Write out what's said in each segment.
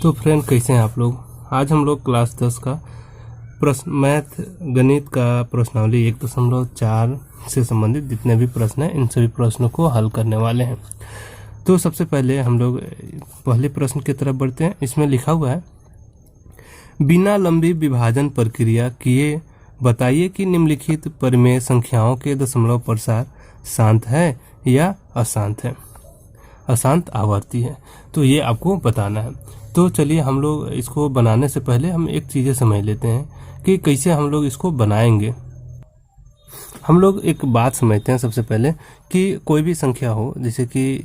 तो फ्रेंड, कैसे हैं आप लोग। आज हम लोग क्लास 10 का प्रश्न मैथ गणित का प्रश्नावली 1.4 से संबंधित जितने भी प्रश्न हैं इन सभी प्रश्नों को हल करने वाले हैं। तो सबसे पहले हम लोग पहले प्रश्न की तरफ बढ़ते हैं। इसमें लिखा हुआ है, बिना लंबी विभाजन प्रक्रिया किए बताइए कि निम्नलिखित परिमेय संख्याओं के दशमलव प्रसार शांत है या अशांत है, अशांत आवर्ती है। तो ये आपको बताना है। तो चलिए हम लोग इसको बनाने से पहले हम एक चीज़ें समझ लेते हैं कि कैसे हम लोग इसको बनाएंगे। हम लोग एक बात समझते हैं सबसे पहले कि कोई भी संख्या हो, जैसे कि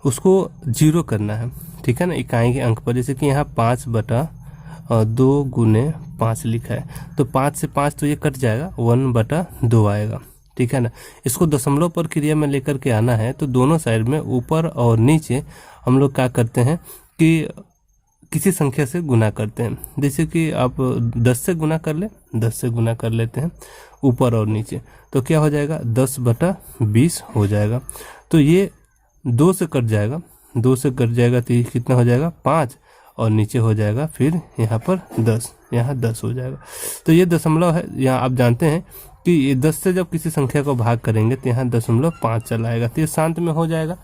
उसको जीरो करना है, ठीक है ना, इकाई के अंक पर। जैसे कि यहाँ 5/2 गुने 5 लिखा है, तो 5 से 5 तो ये कट जाएगा, 1/2 आएगा, ठीक है ना। इसको दशमलव प्रक्रिया में लेकर के आना है, तो दोनों साइड में ऊपर और नीचे हम लोग क्या करते हैं कि किसी संख्या से गुना करते हैं। जैसे कि आप 10 से गुना कर ले, 10 से गुना कर लेते हैं ऊपर और नीचे, तो क्या हो जाएगा, 10/20 हो जाएगा। तो ये 2 से कट जाएगा, 2 से कट जाएगा तो ये कितना हो जाएगा, 5, और नीचे हो जाएगा फिर यहाँ पर 10, यहाँ 10 हो जाएगा। तो ये दशमलव है। यहाँ आप जानते हैं कि ये 10 से जब किसी संख्या को भाग करेंगे तो यहाँ 0.5 चला आएगा, तो ये शांत में हो जाएगा।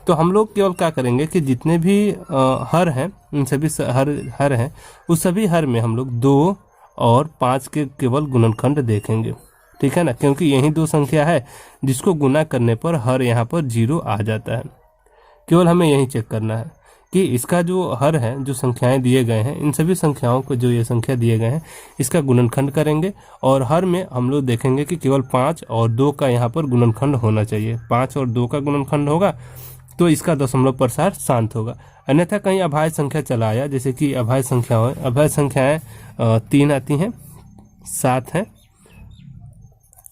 तो हम लोग केवल क्या करेंगे कि जितने भी हर हैं, उन सभी हर हैं, उस सभी हर में हम लोग 2 और 5 के केवल गुणनखंड देखेंगे, ठीक है ना, क्योंकि यही दो संख्या है जिसको गुना करने पर हर यहाँ पर 0 आ जाता है। केवल हमें यही चेक करना है कि इसका जो हर है, जो संख्याएं दिए गए हैं, इन सभी संख्याओं को जो ये संख्या दिए गए हैं इसका गुणनखंड करेंगे, और हर में हम लोग देखेंगे कि केवल 5 और 2 का यहाँ पर गुणनखंड होना चाहिए। 5 और 2 का गुणनखंड होगा तो इसका दशमलव प्रसार शांत होगा। अन्यथा कहीं अभाज्य संख्या चला आया, जैसे कि अभाज्य संख्याएं 3 आती हैं, 7 हैं,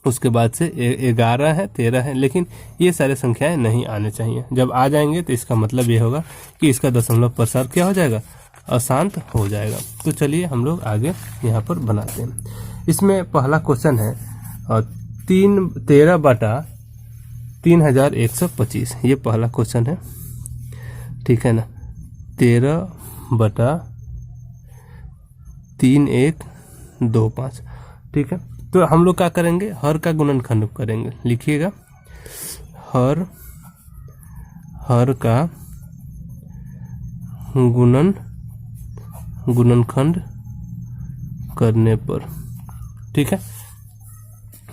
उसके बाद से 11 है, 13 है, लेकिन ये सारे संख्याएं नहीं आने चाहिए। जब आ जाएंगे तो इसका मतलब ये होगा कि इसका दशमलव प्रसार क्या हो जाएगा, अशांत हो जाएगा। तो चलिए हम लोग आगे यहाँ पर बनाते हैं। इसमें पहला क्वेश्चन है 13/3125, ये पहला क्वेश्चन है, ठीक है ना। 13/3125, ठीक है। तो हम लोग क्या करेंगे, हर का गुणनखंड करेंगे। लिखिएगा, हर का गुणनखंड करने पर, ठीक है।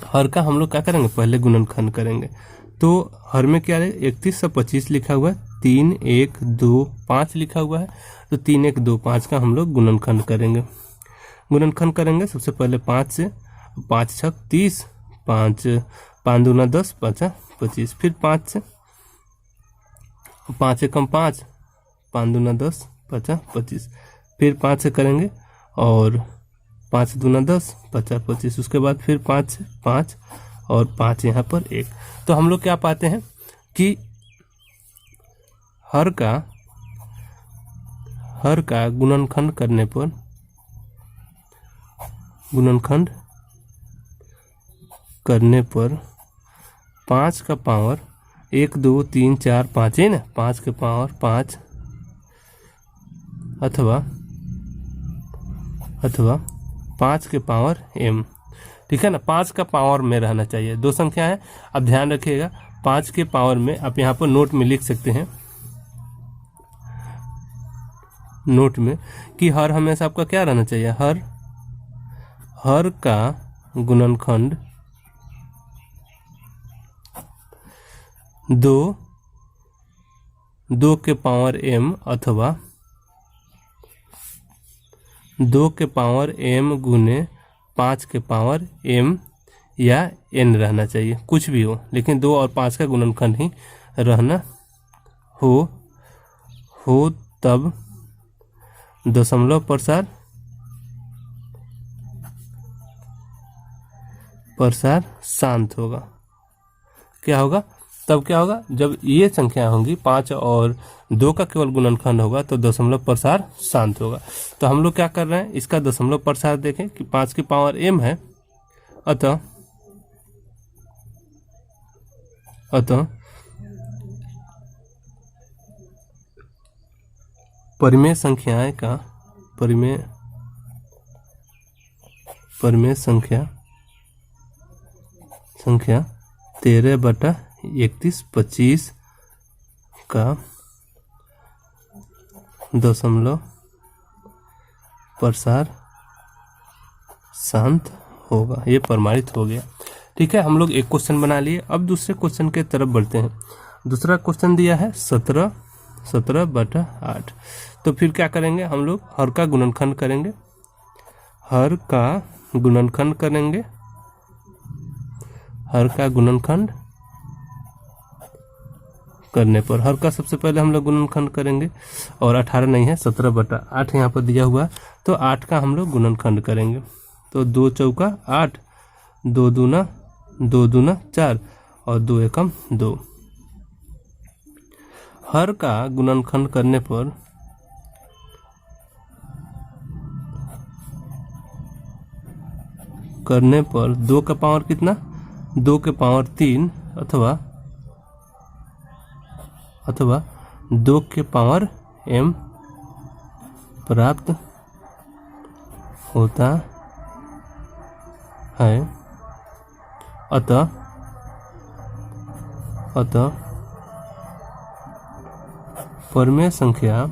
हर का हम लोग क्या करेंगे, पहले गुणनखंड करेंगे। तो हर में क्या है, 3125 लिखा हुआ है, 3125 लिखा हुआ है, तो 3125 का हम लोग गुणनखंड करेंगे। गुणनखंड करेंगे सबसे पहले 5 से, 5 छक 30, 5 दूना 10, 5 25, फिर 5 से, 5 एकम 5, 5 दूना 10, 5 25, फिर 5 से करेंगे, और 5 दूना 10, 50 25, उसके बाद फिर 5 से 5, और 5 यहाँ पर 1। तो हम लोग क्या पाते हैं कि हर का गुणनखंड करने पर, गुणनखंड करने पर 5 का पावर 1 2 3 4 5 है ना, 5 के पावर 5 अथवा 5 के पावर m, ठीक है ना। 5 का पावर में रहना चाहिए। दो संख्या है, अब ध्यान रखिएगा, 5 के पावर में आप यहाँ पर नोट में लिख सकते हैं, नोट में, कि हर हमेशा आपका क्या रहना चाहिए, हर का गुणनखंड 2 के पावर m अथवा 2 के पावर m गुने 5 के पावर m या n रहना चाहिए, कुछ भी हो, लेकिन 2 और 5 का गुणनखंड ही रहना हो तब दशमलव प्रसार शांत होगा। क्या होगा, तब क्या होगा, जब ये संख्या होंगी 5 और 2 का केवल गुणनखंड होगा तो दशमलव प्रसार शांत होगा। तो हम लोग क्या कर रहे हैं, इसका दशमलव प्रसार देखें कि 5 की पावर m है, अतः परिमेय संख्याएं का परिमेय संख्या 13/31/25 का दशमलव प्रसार शांत होगा। ये प्रमाणित हो गया। ठीक है, हम लोग एक क्वेश्चन बना लिए। अब दूसरे क्वेश्चन के तरफ बढ़ते हैं। दूसरा क्वेश्चन दिया है 17/8। तो फिर क्या करेंगे हम लोग? हर का गुणनखंड करेंगे। हर का गुणनखंड करने पर हर का सबसे पहले हम लोग गुणनखंड करेंगे, और 18 नहीं है 17/8 यहाँ पर दिया हुआ, तो 8 का हम लोग गुणनखंड करेंगे। तो 2 चौका 8, 2 दूना 4 और 2 एकम 2। हर का गुणनखंड करने पर करने पर 2 का पावर कितना? 2 के पावर 3 अथवा 2 के पावर m प्राप्त होता है। अतः परिमेय संख्या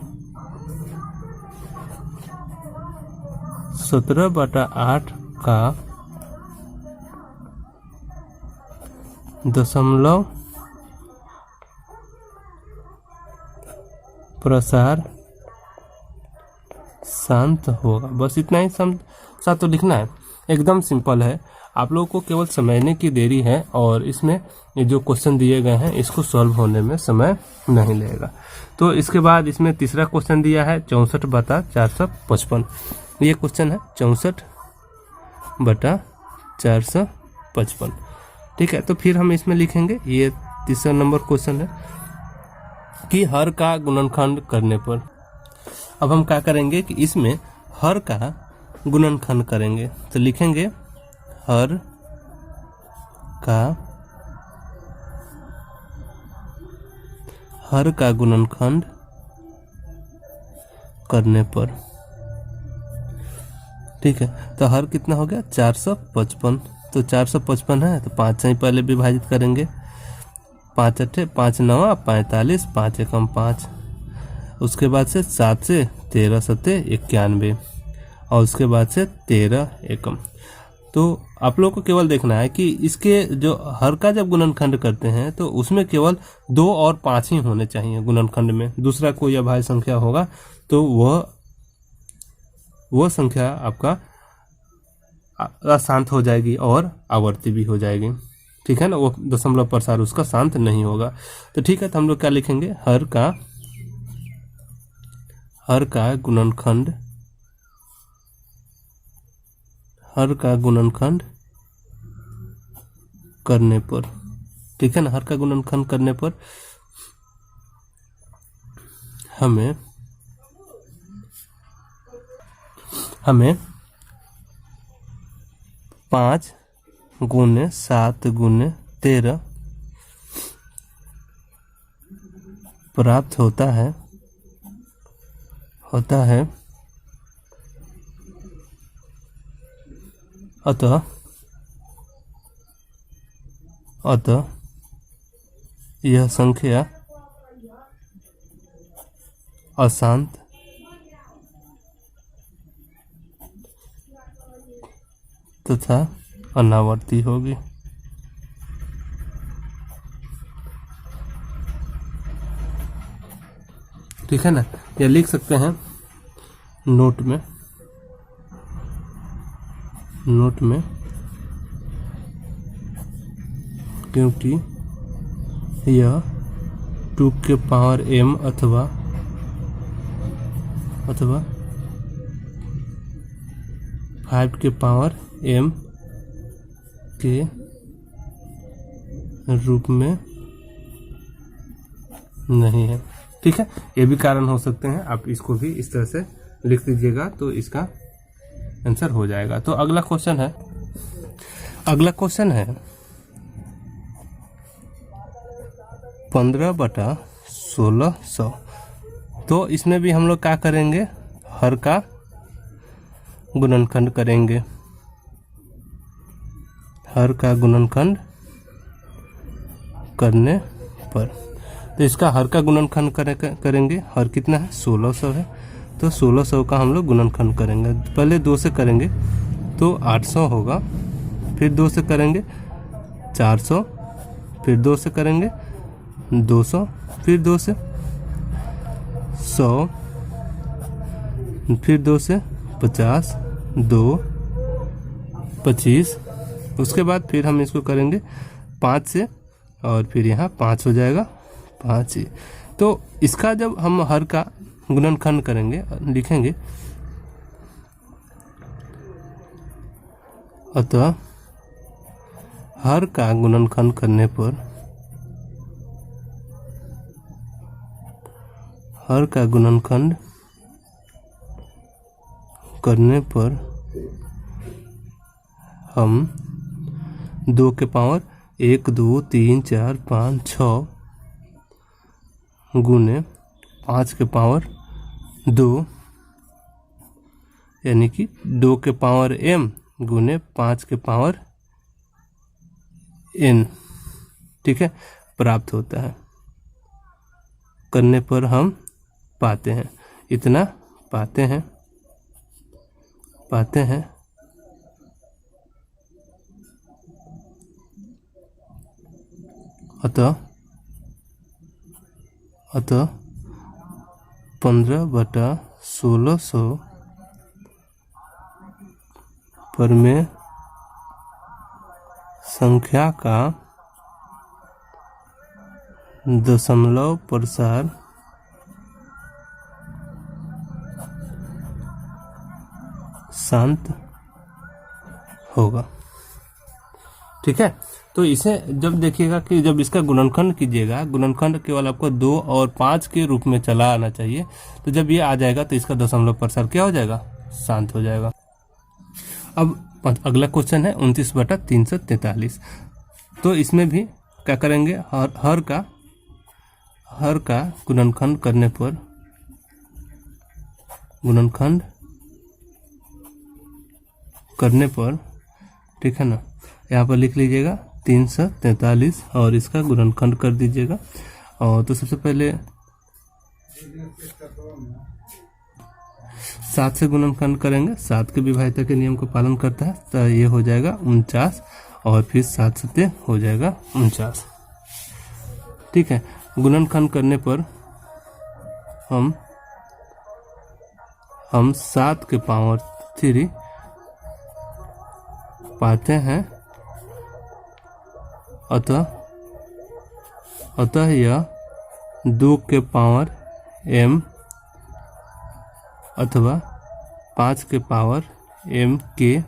17/8 का दशमलव प्रसार शांत होगा। बस इतना ही साथ तो लिखना है। एकदम सिंपल है, आप लोगों को केवल समझने की देरी है, और इसमें ये जो क्वेश्चन दिए गए हैं इसको सॉल्व होने में समय नहीं लगेगा। तो इसके बाद इसमें तीसरा क्वेश्चन दिया है 64/455। ये क्वेश्चन है 64/455। ठीक है, तो फिर हम इसमें लिखेंगे, ये तीसरा नंबर क्वेश्चन है कि हर का गुणनखंड करने पर। अब हम क्या करेंगे कि इसमें हर का गुणनखंड करेंगे, तो लिखेंगे हर का गुणनखंड करने पर। ठीक है, तो हर कितना हो गया? 455। तो 455 है तो 5 से ही पहले विभाजित करेंगे। 5 8 5 9 45, 5 एकम 5। उसके बाद से 7 से 13 7 91, और उसके बाद से 13 एकम। तो आप लोगों को केवल देखना है कि इसके जो हर का जब गुणनखंड करते हैं तो उसमें केवल 2 और 5 ही होने चाहिए गुणनखंड में। दूसरा कोई अभाज्य संख्या होगा तो वह संख्या आपका अशांत हो जाएगी और आवर्ती भी हो जाएगी। ठीक है ना, वो दशमलव प्रसार उसका शांत नहीं होगा। तो ठीक है, तो हम लोग क्या लिखेंगे? हर का गुणनखंड करने पर। ठीक है ना, हर का गुणनखंड करने पर हमें 5 × 7 × 13 प्राप्त होता है। अतः यह संख्या अशांत तथा अनावर्ती होगी। ठीक है ना, ये लिख सकते हैं नोट में क्योंकि यह 2 के पावर m अथवा 5 के पावर m के रूप में नहीं है। ठीक है, ये भी कारण हो सकते हैं, आप इसको भी इस तरह से लिख दीजिएगा तो इसका आंसर हो जाएगा। तो अगला क्वेश्चन है 15/1600। तो इसमें भी हम लोग क्या करेंगे, हर का गुणनखंड करेंगे, हर का गुणनखंड करने पर। तो इसका हर का गुणनखंड करेंगे। हर कितना है, 1600 है, तो 1600 का हम लोग गुणनखंड करेंगे। पहले 2 से करेंगे तो 800 होगा, फिर 2 से करेंगे 400, फिर 2 से करेंगे 200, फिर 2 से 100, फिर 2 से 50, 2 25, उसके बाद फिर हम इसको करेंगे 5 से, और फिर यहाँ 5 हो जाएगा, 5 ही। तो इसका जब हम हर का गुणनखंड करेंगे, लिखेंगे अतः हर का गुणनखंड करने पर, हर का गुणनखंड करने पर हम 2 के पावर 1 2 3 4 5 6 गुने 5 के पावर 2, यानी कि 2 के पावर m गुने 5 के पावर n, ठीक है, प्राप्त होता है। करने पर हम पाते हैं, इतना पाते हैं, अतः 15/1600 पर में संख्या का दशमलव प्रसार शांत होगा, ठीक है। तो इसे जब देखिएगा कि जब इसका गुणनखंड कीजिएगा, गुणनखंड केवल आपको 2 और 5 के रूप में चला आना चाहिए। तो जब ये आ जाएगा तो इसका दशमलव प्रसार क्या हो जाएगा, शांत हो जाएगा। अब अगला क्वेश्चन है 29/343। तो इसमें भी क्या करेंगे, हर का गुणनखंड करने पर, ठीक है ना, यहाँ पर लिख लीजिएगा 343 और इसका गुणनखंड कर दीजिएगा। और तो सबसे पहले 7 से गुणनखंड करेंगे, 7 के विभाज्यता के नियम को पालन करता है, तो ये हो जाएगा 49 और फिर 7 सत्ते हो जाएगा 49, ठीक है। गुणनखंड करने पर हम 7 के पावर 3 पाते हैं, अतः यह 2 के पावर m अथवा 5 के पावर m के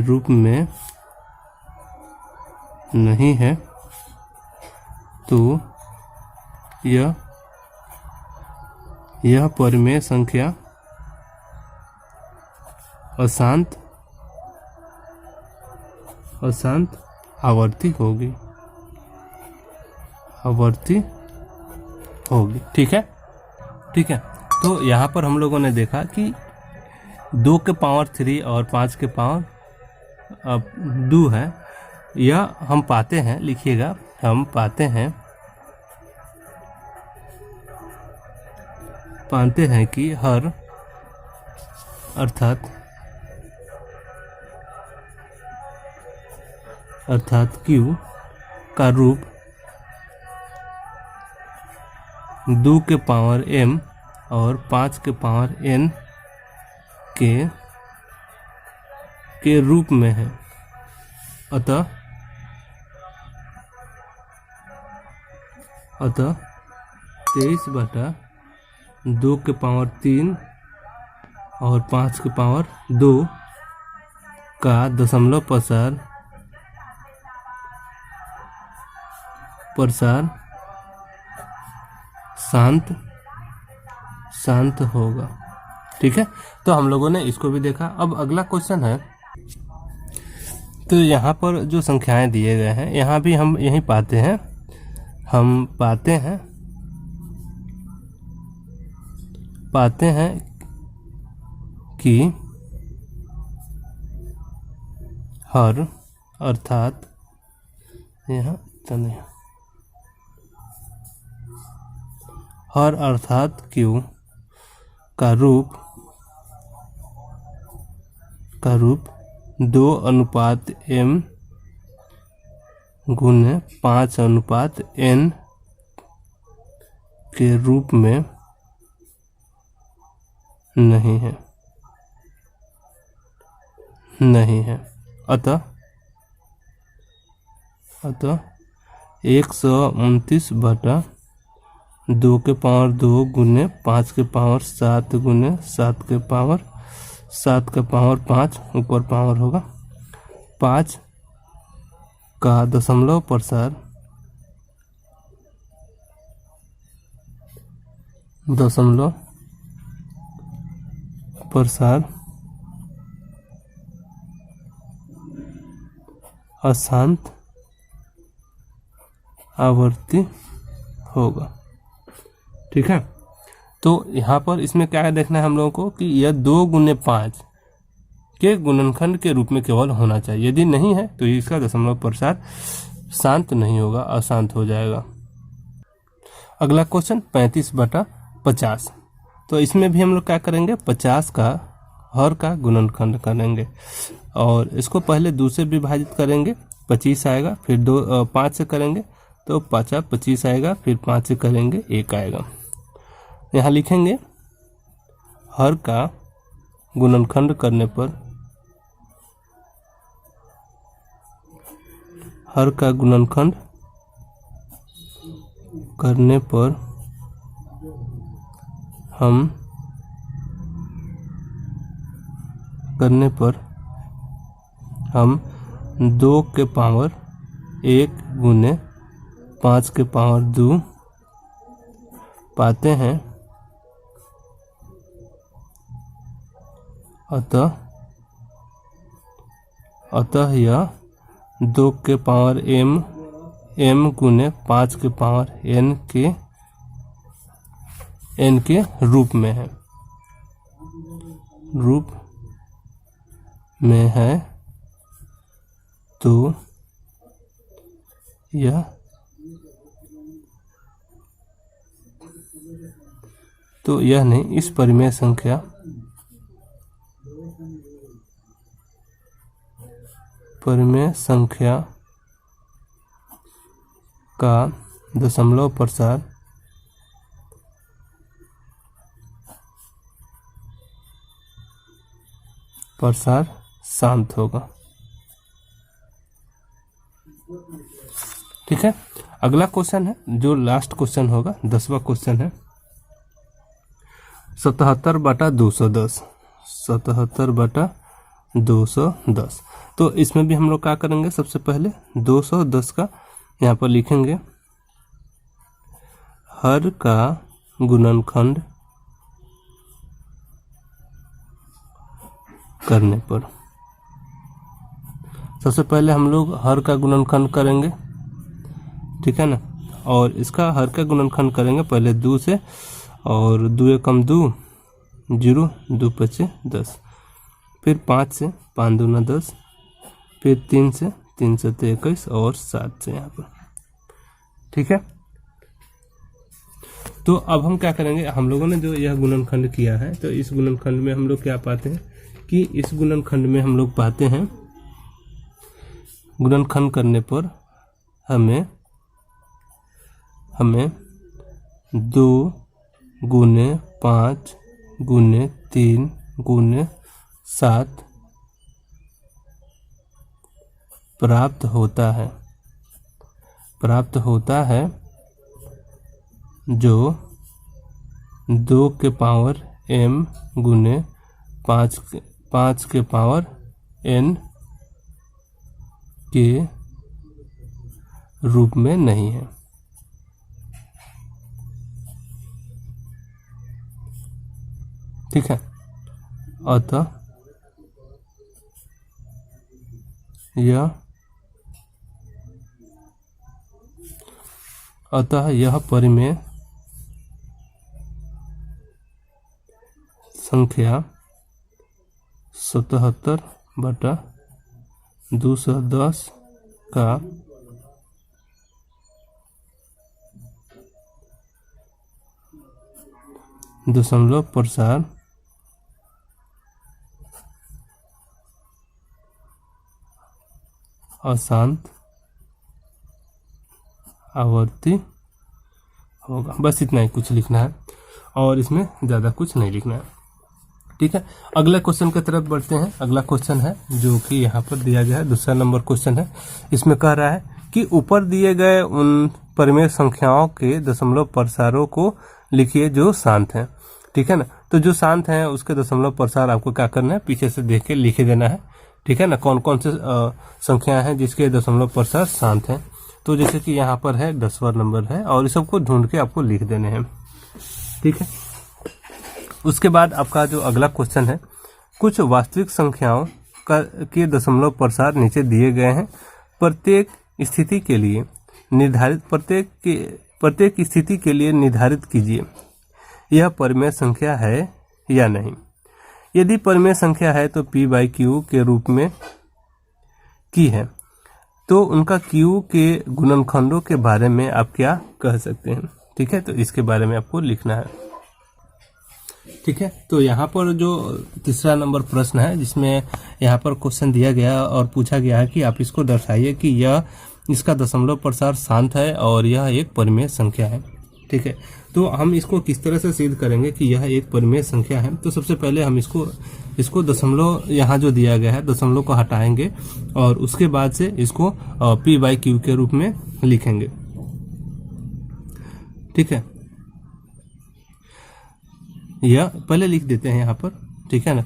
रूप में नहीं है, तो यह परिमेय संख्या अशांत आवर्ती होगी, ठीक है। तो यहाँ पर हम लोगों ने देखा कि 2 के पावर 3 और 5 के पावर 2 है, यह हम पाते हैं, लिखिएगा, हम पाते हैं कि हर अर्थात Q का रूप 2 के पावर m और 5 के पावर n के रूप में है, अतः 23/2 के पावर 3 और 5 के पावर 2 का दशमलव प्रसार शांत होगा, ठीक है। तो हम लोगों ने इसको भी देखा। अब अगला क्वेश्चन है, तो यहाँ पर जो संख्याएं दिए गए हैं, यहाँ भी हम यही पाते हैं, पाते हैं कि हर अर्थात यहाँ नहीं, हर अर्थात क्यू का रूप 2:m गुने 5:n के रूप में नहीं है। अतः 129/2 गुने 5 गुने 7 के पावर 5 ऊपर पावर होगा 5 का दशमलव प्रसार अशांत आवर्ती होगा। ठीक है, तो यहाँ पर इसमें क्या देखना है हम लोगों को कि यह 2 गुने 5 के गुणनखंड के रूप में केवल होना चाहिए। यदि नहीं है तो इसका दशमलव प्रसार शांत नहीं होगा, अशांत हो जाएगा। अगला क्वेश्चन 35/50। तो इसमें भी हम लोग क्या करेंगे, 50 का हर का गुणनखंड करेंगे और इसको पहले 2 से विभाजित करेंगे, 25 आएगा, फिर 5 से करेंगे तो 25 आएगा, फिर 5 से करेंगे 1 आएगा। यहाँ लिखेंगे हर का गुणनखंड करने पर हम 2 के पावर 1 गुने 5 के पावर 2 पाते हैं। अतः यह 2 के पावर m गुने 5 के पावर n के रूप में है, तो यह नहीं, इस परिमेय संख्या का दशमलव प्रसार शांत होगा। ठीक है, अगला क्वेश्चन है जो लास्ट क्वेश्चन होगा, 10वां क्वेश्चन है 77/210। 77/210। तो इसमें भी हम लोग क्या करेंगे, सबसे पहले 210 का यहाँ पर लिखेंगे हर का गुणनखंड करने पर। सबसे पहले हम लोग हर का गुणनखंड करेंगे, ठीक है ना, और इसका हर का गुणनखंड करेंगे पहले 2 से, और 2 एकम 2 0, 2 पचे 10, फिर 5 से 5 दूना 10, फिर 3 से 3 से 21 और 7 से यहाँ पर। ठीक है, तो अब हम क्या करेंगे, हम लोगों ने जो यह गुणनखंड किया है, तो इस गुणनखंड में हम लोग क्या पाते हैं कि इस गुणनखंड में हम लोग पाते हैं, गुणनखंड करने पर हमें 2 गुने 5 गुने 3 गुने 7 प्राप्त होता है जो 2 के पावर m गुने 5 के पावर n के रूप में नहीं है। ठीक है, अतः यह परिमेय संख्या 77/210 का दशमलव प्रसार अशांत आवर्ती होगा। बस इतना ही कुछ लिखना है और इसमें ज़्यादा कुछ नहीं लिखना है। ठीक है, अगला क्वेश्चन की तरफ बढ़ते हैं। अगला क्वेश्चन है जो कि यहाँ पर दिया गया है, दूसरा नंबर क्वेश्चन है। इसमें कह रहा है कि ऊपर दिए गए उन परिमेय संख्याओं के दशमलव प्रसारों को लिखिए जो शांत हैं। ठीक है ना, तो जो शांत हैं उसके दशमलव प्रसार आपको क्या करना है, पीछे से देख के लिखे देना है। ठीक है ना, कौन कौन से संख्या हैं जिसके दशमलव प्रसार शांत हैं। तो जैसे कि यहाँ पर है 10वां नंबर है और इस सबको ढूंढ के आपको लिख देने हैं। ठीक है, उसके बाद आपका जो अगला क्वेश्चन है, कुछ वास्तविक संख्याओं के दशमलव प्रसार नीचे दिए गए हैं। प्रत्येक स्थिति के लिए निर्धारित कीजिए यह परिमेय संख्या है या नहीं। यदि परिमेय संख्या है तो p/q के रूप में की है, तो उनका q के गुणनखंडों के बारे में आप क्या कह सकते हैं। ठीक है, तो इसके बारे में आपको लिखना है। ठीक है, तो यहाँ पर जो तीसरा नंबर प्रश्न है जिसमें यहाँ पर क्वेश्चन दिया गया और पूछा गया है कि आप इसको दर्शाइए कि यह इसका दशमलव प्रसार शांत है और यह एक परिमेय संख्या है। ठीक है, तो हम इसको किस तरह से सिद्ध करेंगे कि यह एक परिमेय संख्या है। तो सबसे पहले हम इसको दशमलव यहाँ जो दिया गया है दशमलव को हटाएंगे और उसके बाद से इसको p/q के रूप में लिखेंगे। ठीक है, यह पहले लिख देते हैं यहाँ पर। ठीक है ना,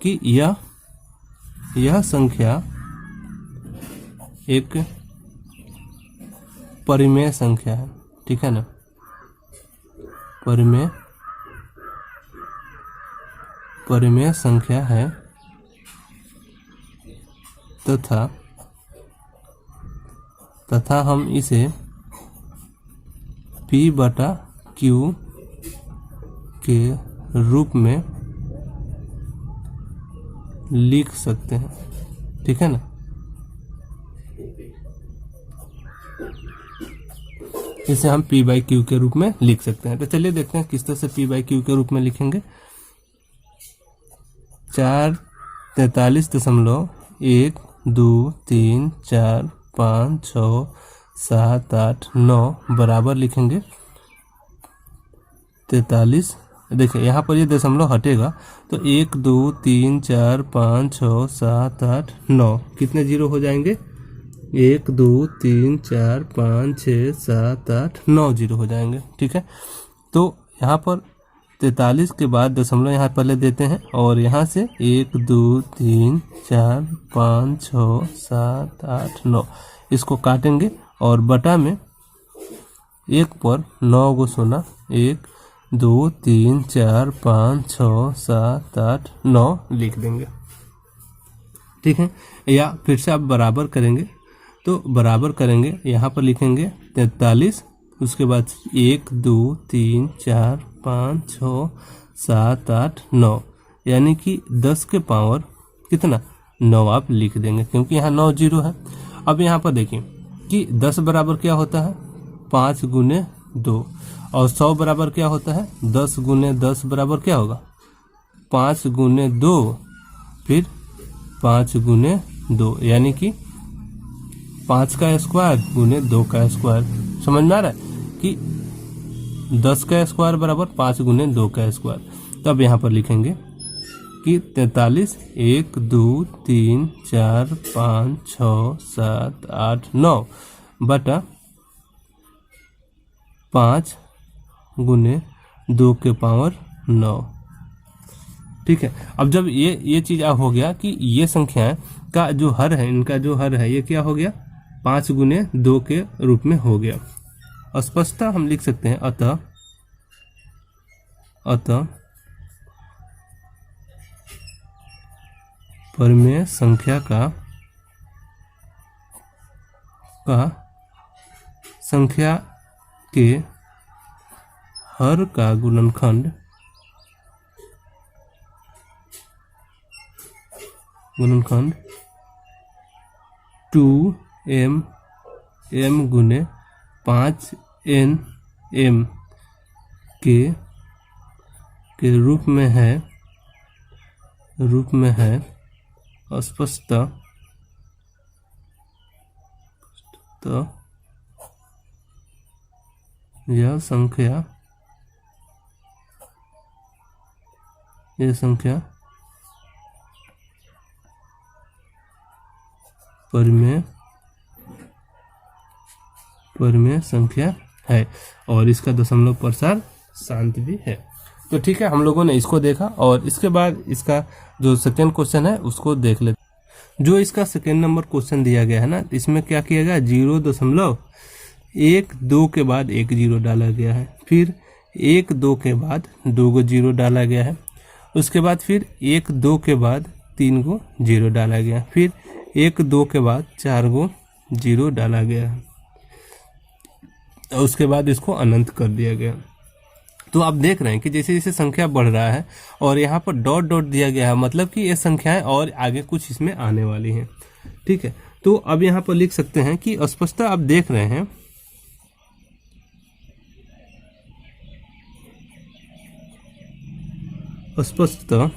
कि यह संख्या एक परिमेय संख्या है। ठीक है ना, परिमेय संख्या है तथा हम इसे p/q के रूप में लिख सकते हैं। ठीक है ना, इसे हम p/q के रूप में लिख सकते हैं। तो चलिए देखते हैं किस तरह से p/q के रूप में लिखेंगे। 4 43.1 2 3 4 5 6 7 8 9 बराबर लिखेंगे 43। देखिए यहाँ पर ये दशमलव हटेगा तो 1 2 3 4 5 6 7 8 9 कितने जीरो हो जाएंगे, 1 2 3 4 5 6 7 8 9 जीरो हो जाएंगे। ठीक है, तो यहाँ पर 43 के बाद दशमलव यहाँ पहले देते हैं और यहाँ से 1 2 3 4 5 6 7 8 9 इसको काटेंगे और बटा में 1 पर 9 गो सोना 1 2 3 4 5 6 7 8 9 लिख देंगे। ठीक है, या फिर से आप बराबर करेंगे तो बराबर करेंगे यहाँ पर लिखेंगे 43, उसके बाद 1 2 3 4 5 6 7 8 9 यानी कि 10 के पावर कितना 9 आप लिख देंगे क्योंकि यहाँ 9 जीरो है। अब यहाँ पर देखिए कि 10 बराबर क्या होता है 5 गुने 2 और 100 बराबर क्या होता है 10 गुने 10 बराबर क्या होगा 5 गुने 2 फिर 5 गुने 2 यानी कि 5 का स्क्वायर गुने 2 का स्क्वायर। समझ में आ रहा है कि 10 का स्क्वायर बराबर 5 गुने 2 का स्क्वायर। तब यहाँ पर लिखेंगे कि 43 1 2 3 4 5 6 7 8 9 बटा 5 गुने 2 के पावर 9। ठीक है, अब जब ये चीज हो गया कि ये संख्या का जो हर है इनका जो हर है ये क्या हो गया 5 गुने 2 के रूप में हो गया। स्पष्टता हम लिख सकते हैं अतः परिमेय संख्या का संख्या के हर का गुणनखंड गुणनखंड 2m m गुने 5nm के रूप में है स्पष्टतः यह संख्या परिमेय संख्या है और इसका दशमलव प्रसार शांत भी है। तो ठीक है, हम लोगों ने इसको देखा और इसके बाद इसका जो सेकेंड क्वेश्चन है उसको देख लेते। जो इसका सेकेंड नंबर क्वेश्चन दिया गया है ना, इसमें क्या किया गया, 0.12 के बाद एक जीरो डाला गया है, फिर 1 2 के बाद 2 गो जीरो डाला गया है, उसके बाद फिर 1 2 के बाद 3 गो जीरो डाला गया, फिर 1 2 के बाद 4 गो जीरो डाला गया है और उसके बाद इसको अनंत कर दिया गया। तो आप देख रहे हैं कि जैसे जैसे संख्या बढ़ रहा है और यहाँ पर डॉट डॉट दिया गया है, मतलब कि ये संख्याएं और आगे कुछ इसमें आने वाली हैं। ठीक है, तो अब यहाँ पर लिख सकते हैं कि स्पष्टता आप देख रहे हैं स्पष्टता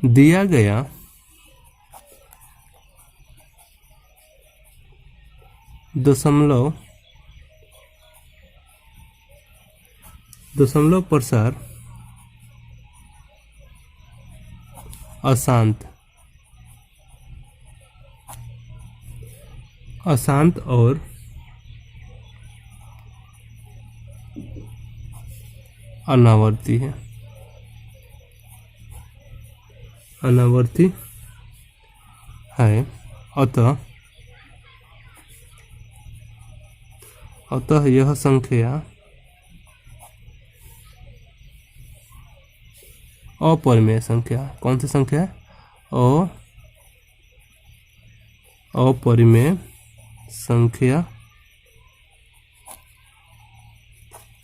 दिया गया दशमलव प्रसार अशांत और अनावर्ती है, अतः यह संख्या अपरिमेय संख्या, कौन सी संख्या है, अपरिमेय संख्या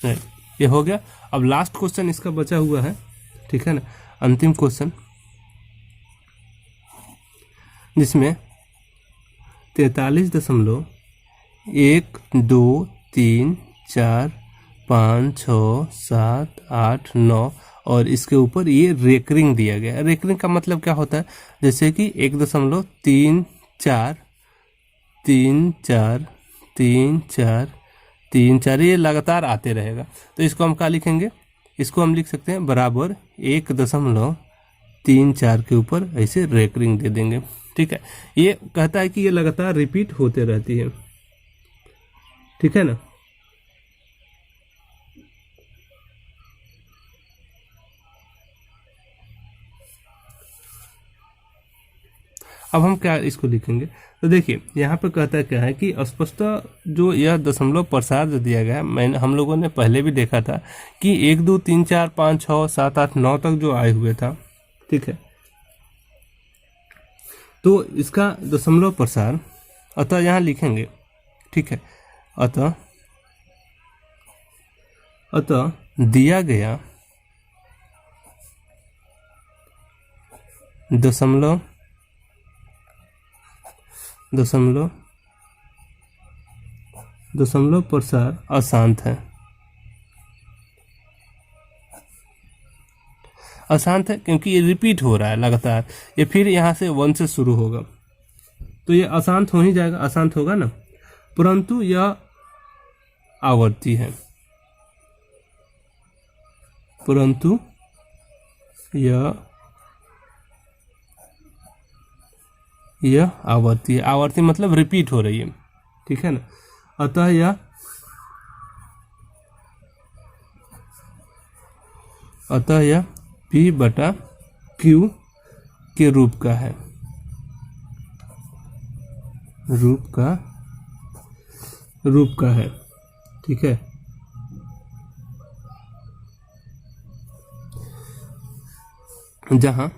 है। ये हो गया। अब लास्ट क्वेश्चन इसका बचा हुआ है, ठीक है ना, अंतिम क्वेश्चन, जिसमें 43.123456789 और इसके ऊपर ये रेकरिंग दिया गया है। रेकरिंग का मतलब क्या होता है, जैसे कि 1.343434 ये लगातार आते रहेगा। तो इसको हम क्या लिखेंगे, इसको हम लिख सकते हैं बराबर 1.34 के ऊपर ऐसे रेकरिंग दे देंगे। ठीक है, ये कहता है कि ये लगातार रिपीट होते रहती है। ठीक है ना। अब हम क्या इसको लिखेंगे, तो देखिए यहाँ पे कहता है क्या है कि स्पष्टता जो यह दशमलव प्रसार जो दिया गया है, हम लोगों ने पहले भी देखा था कि 1 2 3 4 5 6 7 8 9 तक जो आए हुए था। ठीक है, तो इसका दशमलव प्रसार अतः यहाँ लिखेंगे। ठीक है, अतः दिया गया दशमलव प्रसार अशांत है। अशांत है क्योंकि ये रिपीट हो रहा है लगातार, ये फिर यहाँ से 1 से शुरू होगा, तो ये अशांत हो ही जाएगा, अशांत होगा ना, परंतु यह आवर्ती है, परंतु यह आवर्ती है। आवर्ती मतलब रिपीट हो रही है। ठीक है ना, अतः यह P/Q के रूप का है। ठीक है, जहां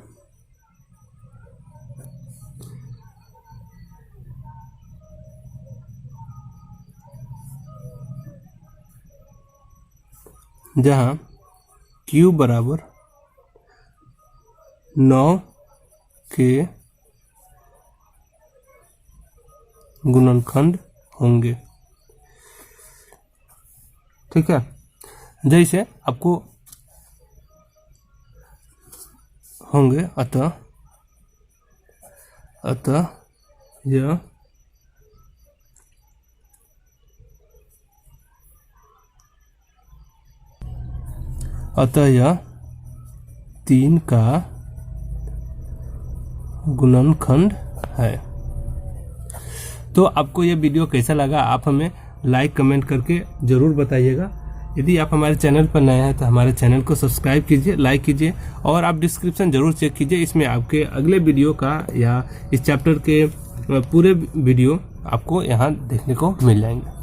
Q बराबर 9 के गुणनखंड होंगे। ठीक है, जैसे आपको होंगे, अतः यह अतः यह 3 का गुणनखंड है। तो आपको यह वीडियो कैसा लगा, आप हमें लाइक कमेंट करके ज़रूर बताइएगा। यदि आप हमारे चैनल पर नए हैं तो हमारे चैनल को सब्सक्राइब कीजिए, लाइक कीजिए, और आप डिस्क्रिप्शन जरूर चेक कीजिए। इसमें आपके अगले वीडियो का या इस चैप्टर के पूरे वीडियो आपको यहाँ देखने को मिल जाएंगे।